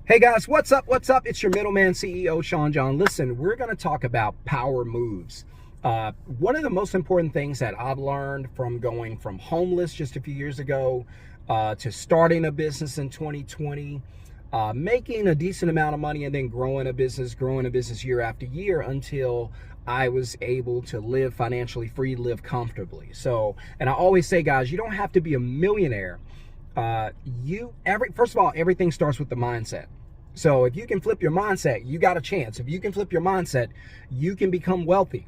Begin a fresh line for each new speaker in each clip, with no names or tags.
Hey guys, what's up? What's up? It's your middleman CEO, Shon-Jhon. Listen, we're going to talk about power moves. One of the most important things that I've learned from going from homeless just a few years ago to starting a business in 2020, making a decent amount of money and then growing a business year after year until I was able to live financially free, live comfortably. So, and I always say, guys, you don't have to be a millionaire. First of all, everything starts with the mindset. So if you can flip your mindset, you got a chance. If you can flip your mindset, you can become wealthy.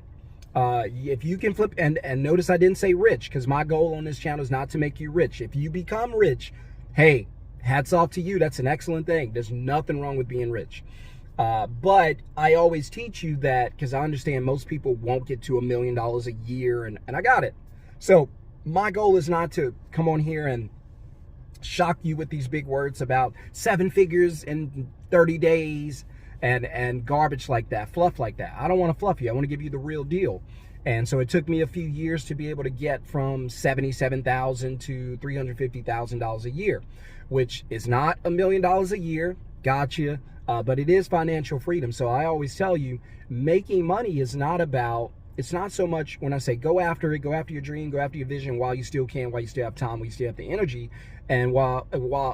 If you can flip, and notice I didn't say rich, because my goal on this channel is not to make you rich. If you become rich, hey, hats off to you. That's an excellent thing. There's nothing wrong with being rich. But I always teach you that because I understand most people won't get to $1 million a year, and I got it. So my goal is not to come on here and shock you with these big words about 7 figures in 30 days and garbage like that, fluff like that. I don't want to fluff you. I want to give you the real deal. And so it took me a few years to be able to get from $77,000 to $350,000 a year, which is not $1 million a year. Gotcha. But it is financial freedom. So I always tell you, making money is not about, it's not so much when I say go after it, go after your dream, go after your vision while you still can, while you still have time, while you still have the energy, and while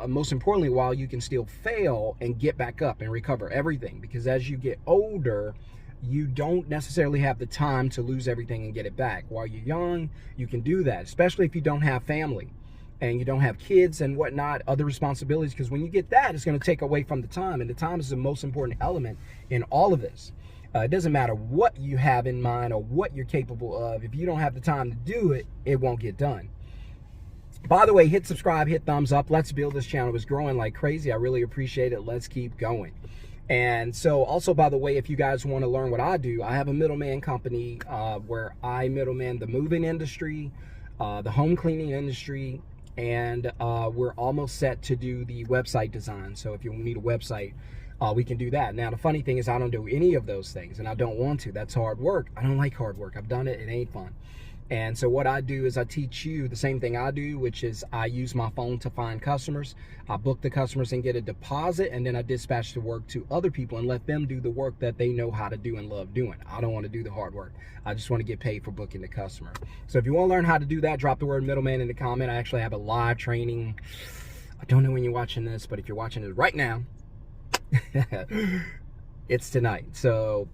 most importantly, while you can still fail and get back up and recover everything. Because as you get older, you don't necessarily have the time to lose everything and get it back. While you're young, you can do that, especially if you don't have family and you don't have kids and whatnot, other responsibilities. Because when you get that, it's going to take away from the time, and the time is the most important element in all of this. It doesn't matter what you have in mind or what you're capable of. If you don't have the time to do it, it won't get done. By the way, hit subscribe, hit thumbs up. Let's build this channel. It's growing like crazy. I really appreciate it. Let's keep going. And so also, by the way, if you guys want to learn what I do, I have a middleman company where I middleman the moving industry, the home cleaning industry, and we're almost set to do the website design. So if you need a website, we can do that. Now, the funny thing is I don't do any of those things, and I don't want to. That's hard work. I don't like hard work. I've done it. It ain't fun. And so what I do is I teach you the same thing I do, which is I use my phone to find customers. I book the customers and get a deposit, and then I dispatch the work to other people and let them do the work that they know how to do and love doing. I don't want to do the hard work. I just want to get paid for booking the customer. So if you want to learn how to do that, drop the word middleman in the comment. I actually have a live training. I don't know when you're watching this, but if you're watching it right now, it's tonight. So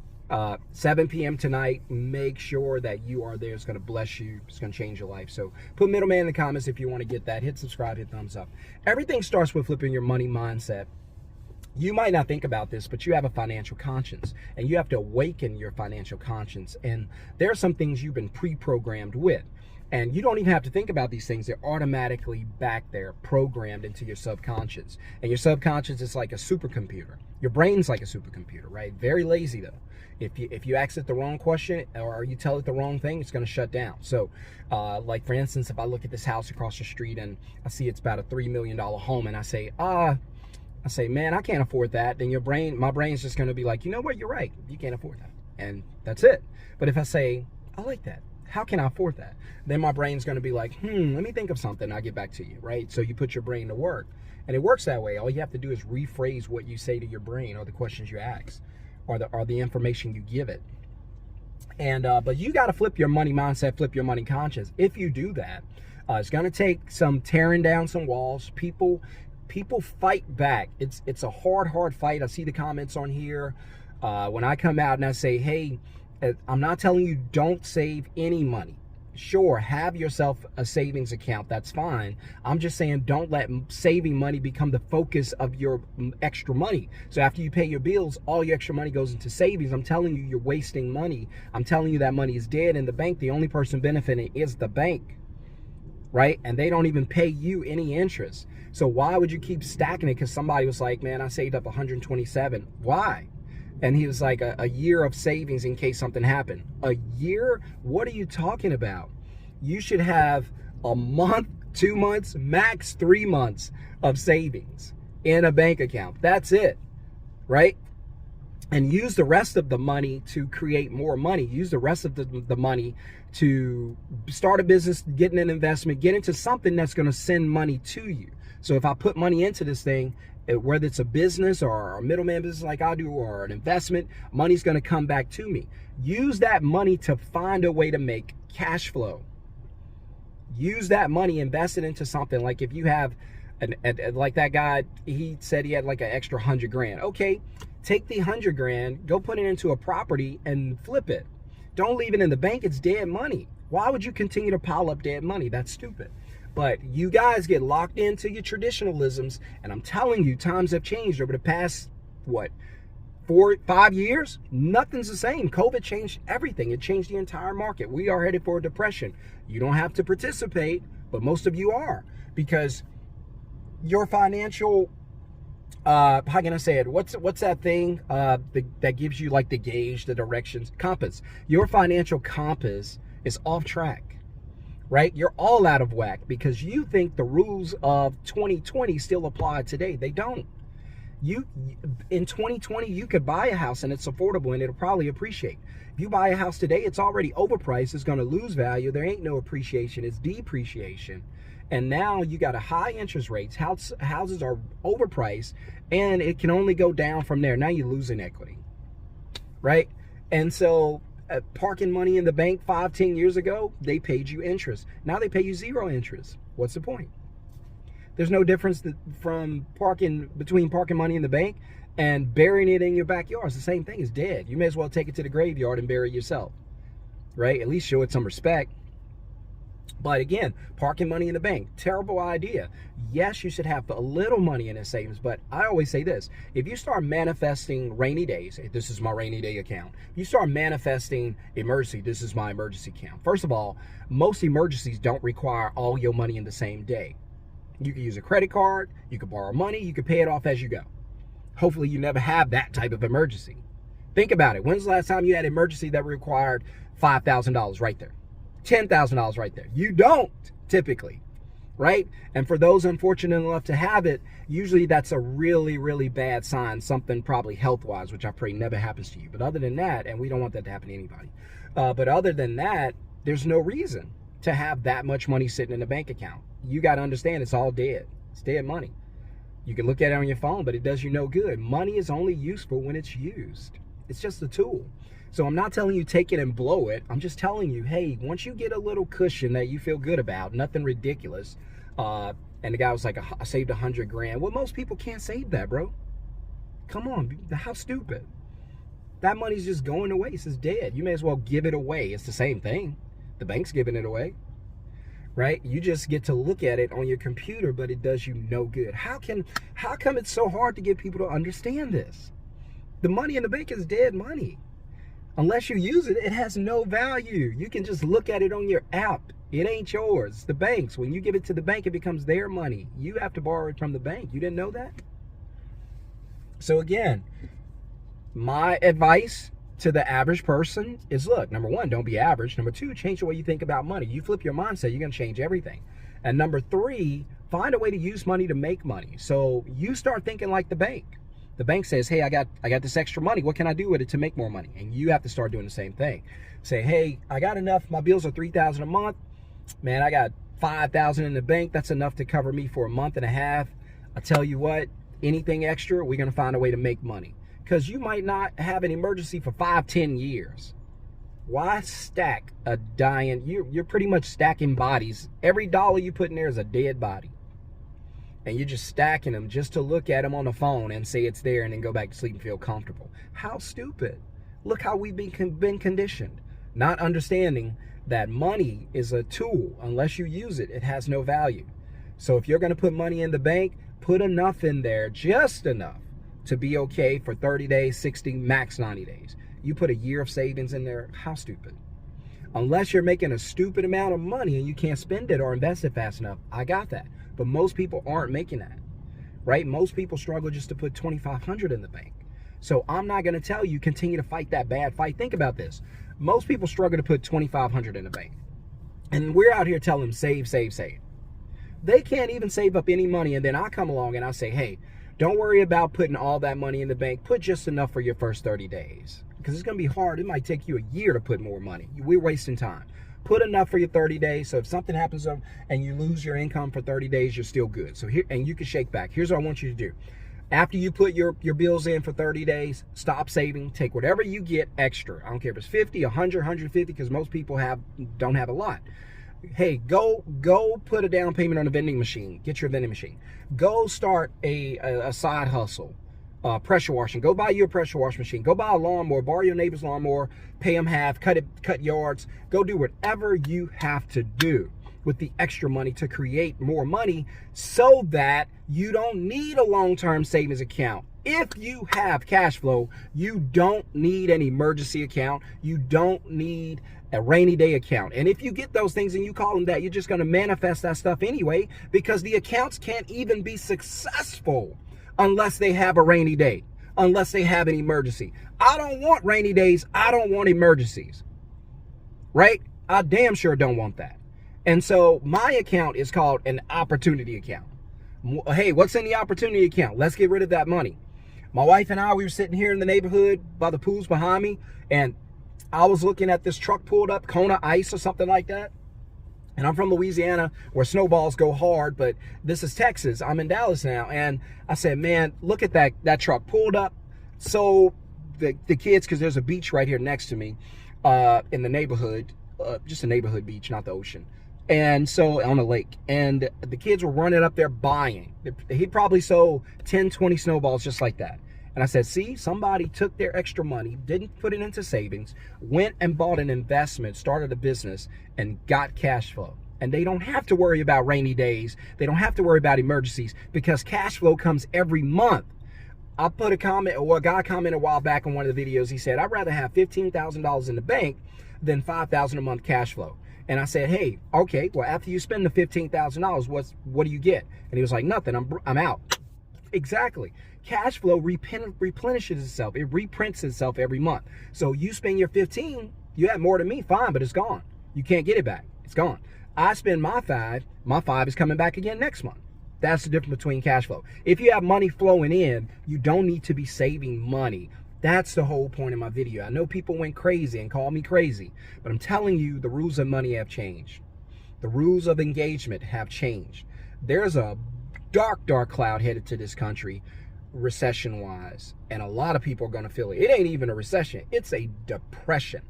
7 p.m. tonight. Make sure that you are there. It's going to bless you. It's going to change your life. So put middleman in the comments if you want to get that. Hit subscribe, hit thumbs up. Everything starts with flipping your money mindset. You might not think about this, but you have a financial conscience, and you have to awaken your financial conscience. And there are some things you've been pre-programmed with. And you don't even have to think about these things. They're automatically back there, programmed into your subconscious. And your subconscious is like a supercomputer. Your brain's like a supercomputer, right? Very lazy, though. If you ask it the wrong question or you tell it the wrong thing, it's going to shut down. So, like, for instance, if I look at this house across the street and I see it's about a $3 million home, and I say, man, I can't afford that, then my brain's just going to be like, you know what, you're right. You can't afford that. And that's it. But if I say, I like that, how can I afford that? Then my brain's going to be like, let me think of something. I'll get back to you, right? So you put your brain to work. And it works that way. All you have to do is rephrase what you say to your brain, or the questions you ask, or the information you give it. And but you got to flip your money mindset, flip your money conscience. If you do that, it's going to take some tearing down some walls. People fight back. It's a hard fight. I see the comments on here. When I come out and I say, hey, I'm not telling you don't save any money. Sure, have yourself a savings account. That's fine. I'm just saying don't let saving money become the focus of your extra money. So after you pay your bills, all your extra money goes into savings. I'm telling you, you're wasting money. I'm telling you that money is dead in the bank. The only person benefiting is the bank, right? And they don't even pay you any interest. So why would you keep stacking it? Because somebody was like, man, I saved up 127. Why? And he was like, a year of savings in case something happened. A year? What are you talking about? You should have a month, 2 months, max 3 months of savings in a bank account. That's it, right? And use the rest of the money to create more money. Use the rest of the money to start a business, get in an investment, get into something that's going to send money to you. So if I put money into this thing, whether it's a business or a middleman business like I do, or an investment, money's going to come back to me. Use that money to find a way to make cash flow. Use that money, invest it into something. Like if you have, like that guy, he said he had like an extra 100 grand. Okay, take the 100 grand, go put it into a property and flip it. Don't leave it in the bank. It's dead money. Why would you continue to pile up dead money? That's stupid. But you guys get locked into your traditionalisms, and I'm telling you, times have changed over the past, what, 4-5 years? Nothing's the same. COVID changed everything. It changed the entire market. We are headed for a depression. You don't have to participate, but most of you are, because your financial, how can I say it? What's that thing that gives you like the gauge, the directions, compass? Your financial compass is off track, right? You're all out of whack because you think the rules of 2020 still apply today. They don't. In 2020, you could buy a house and it's affordable and it'll probably appreciate. If you buy a house today, it's already overpriced. It's going to lose value. There ain't no appreciation. It's depreciation. And now you got a high interest rates. Houses are overpriced and it can only go down from there. Now you're losing equity, right? And so parking money in the bank 5-10 years ago, they paid you interest. Now they pay you 0 interest. What's the point? There's no difference between parking money in the bank and burying it in your backyard. It's the same thing. It's dead. You may as well take it to the graveyard and bury it yourself, right? At least show it some respect. But again, parking money in the bank, terrible idea. Yes, you should have a little money in a savings, but I always say this: if you start manifesting rainy days, this is my rainy day account. If you start manifesting emergency, this is my emergency account. First of all, most emergencies don't require all your money in the same day. You can use a credit card, you can borrow money, you can pay it off as you go. Hopefully you never have that type of emergency. Think about it. When's the last time you had an emergency that required $5,000 right there? $10,000 right there? You don't typically, right? And for those unfortunate enough to have it, usually that's a really, really bad sign, something probably health-wise, which I pray never happens to you. But other than that, and we don't want that to happen to anybody, but other than that, there's no reason to have that much money sitting in a bank account. You got to understand it's all dead. It's dead money. You can look at it on your phone, but it does you no good. Money is only useful when it's used. It's just a tool. So I'm not telling you take it and blow it. I'm just telling you, hey, once you get a little cushion that you feel good about, nothing ridiculous, and the guy was like, I saved 100 grand. Well, most people can't save that, bro. Come on, how stupid. That money's just going to waste. It's dead. You may as well give it away. It's the same thing. The bank's giving it away, right? You just get to look at it on your computer, but it does you no good. How come it's so hard to get people to understand this? The money in the bank is dead money. Unless you use it, it has no value. You can just look at it on your app. It ain't yours. It's the bank's. When you give it to the bank, it becomes their money. You have to borrow it from the bank. You didn't know that? So again, my advice to the average person is, look, number one, don't be average. Number two, change the way you think about money. You flip your mindset, you're going to change everything. And number three, find a way to use money to make money. So you start thinking like the bank. The bank says, hey, I got this extra money. What can I do with it to make more money? And you have to start doing the same thing. Say, hey, I got enough. My bills are $3,000 a month. Man, I got $5,000 in the bank. That's enough to cover me for a month and a half. I tell you what, anything extra, we're going to find a way to make money. Because you might not have an emergency for 5-10 years. Why stack a dying? You're pretty much stacking bodies. Every dollar you put in there is a dead body. And you're just stacking them just to look at them on the phone and say it's there and then go back to sleep and feel comfortable. How stupid. Look how we've been conditioned. Not understanding that money is a tool. Unless you use it, it has no value. So if you're going to put money in the bank, put enough in there, just enough, to be okay for 30 days, 60, max 90 days. You put a year of savings in there, how stupid? Unless you're making a stupid amount of money and you can't spend it or invest it fast enough, I got that. But most people aren't making that, right? Most people struggle just to put $2,500 in the bank. So I'm not going to tell you continue to fight that bad fight. Think about this. Most people struggle to put $2,500 in the bank. And we're out here telling them save, save, save. They can't even save up any money. And then I come along and I say, hey, don't worry about putting all that money in the bank. Put just enough for your first 30 days. Because it's going to be hard. It might take you a year to put more money. We're wasting time. Put enough for your 30 days. So if something happens and you lose your income for 30 days, you're still good. So here, and you can shake back. Here's what I want you to do. After you put your bills in for 30 days, stop saving. Take whatever you get extra. I don't care if it's 50, 100, 150, because most people don't have a lot. Hey, go put a down payment on a vending machine. Get your vending machine. Go start a side hustle. Pressure washing. Go buy you a pressure wash machine. Go buy a lawnmower. Borrow your neighbor's lawnmower. Pay them half. Cut yards. Go do whatever you have to do with the extra money to create more money, so that you don't need a long-term savings account. If you have cash flow, you don't need an emergency account. You don't need a rainy day account. And if you get those things and you call them that, you're just going to manifest that stuff anyway, because the accounts can't even be successful unless they have a rainy day, unless they have an emergency. I don't want rainy days. I don't want emergencies, right? I damn sure don't want that. And so my account is called an opportunity account. Hey, what's in the opportunity account? Let's get rid of that money. My wife and I, we were sitting here in the neighborhood by the pools behind me, and I was looking at this truck pulled up, Kona Ice or something like that. And I'm from Louisiana, where snowballs go hard, but this is Texas. I'm in Dallas now. And I said, man, look at that truck pulled up. So the kids, because there's a beach right here next to me in the neighborhood, just a neighborhood beach, not the ocean. And so on a lake, and the kids were running up there buying. He probably sold 10, 20 snowballs just like that. And I said, see, somebody took their extra money, didn't put it into savings, went and bought an investment, started a business, and got cash flow. And they don't have to worry about rainy days. They don't have to worry about emergencies, because cash flow comes every month. I put a comment, or a guy commented a while back on one of the videos. He said, I'd rather have $15,000 in the bank than $5,000 a month cash flow. And I said, hey, okay, well, after you spend the $15,000, what do you get? And he was like, nothing, I'm out. Exactly. Cash flow replenishes itself. It reprints itself every month. So you spend your 15, you have more than me, fine, but it's gone. You can't get it back. It's gone. I spend my 5 is coming back again next month. That's the difference between cash flow. If you have money flowing in, you don't need to be saving money. That's the whole point of my video. I know people went crazy and called me crazy, but I'm telling you, the rules of money have changed. The rules of engagement have changed. There's a dark cloud headed to this country, recession-wise, and a lot of people are going to feel it. It ain't even a recession. It's a depression,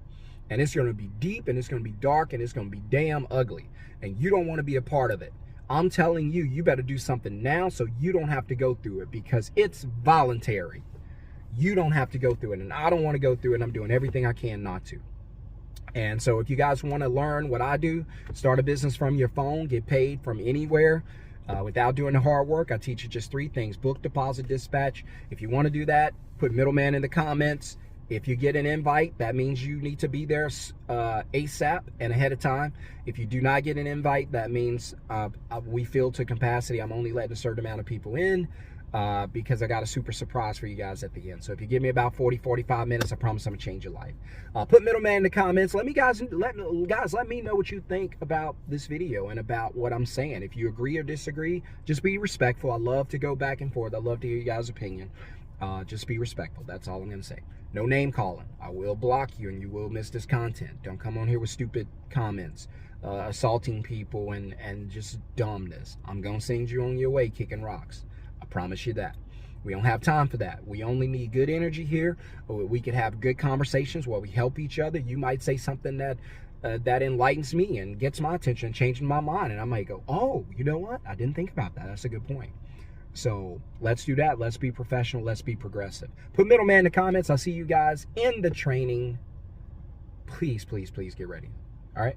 and it's going to be deep, and it's going to be dark, and it's going to be damn ugly, and you don't want to be a part of it. I'm telling you, you better do something now so you don't have to go through it, because it's voluntary. You don't have to go through it, and I don't want to go through it, and I'm doing everything I can not to. And so if you guys want to learn what I do, start a business from your phone, get paid from anywhere, without doing the hard work, I teach you just 3 things: book, deposit, dispatch. If you want to do that, put middleman in the comments. If you get an invite, that means you need to be there ASAP and ahead of time. If you do not get an invite, that means we fill to capacity. I'm only letting a certain amount of people in because I got a super surprise for you guys at the end. So if you give me about 40, 45 minutes, I promise I'm gonna change your life. Put middleman in the comments. Let me let me know what you think about this video and about what I'm saying. If you agree or disagree, just be respectful. I love to go back and forth. I love to hear you guys' opinion. Just be respectful. That's all I'm gonna say. No name calling. I will block you, and you will miss this content. Don't come on here with stupid comments, assaulting people and just dumbness. I'm gonna send you on your way kicking rocks. I promise you that. We don't have time for that. We only need good energy here. We can have good conversations where we help each other. You might say something that that enlightens me and gets my attention, changing my mind, and I might go, oh, you know what? I didn't think about that. That's a good point. So let's do that. Let's be professional. Let's be progressive. Put middleman in the comments. I'll see you guys in the training. Please, please, please get ready. All right.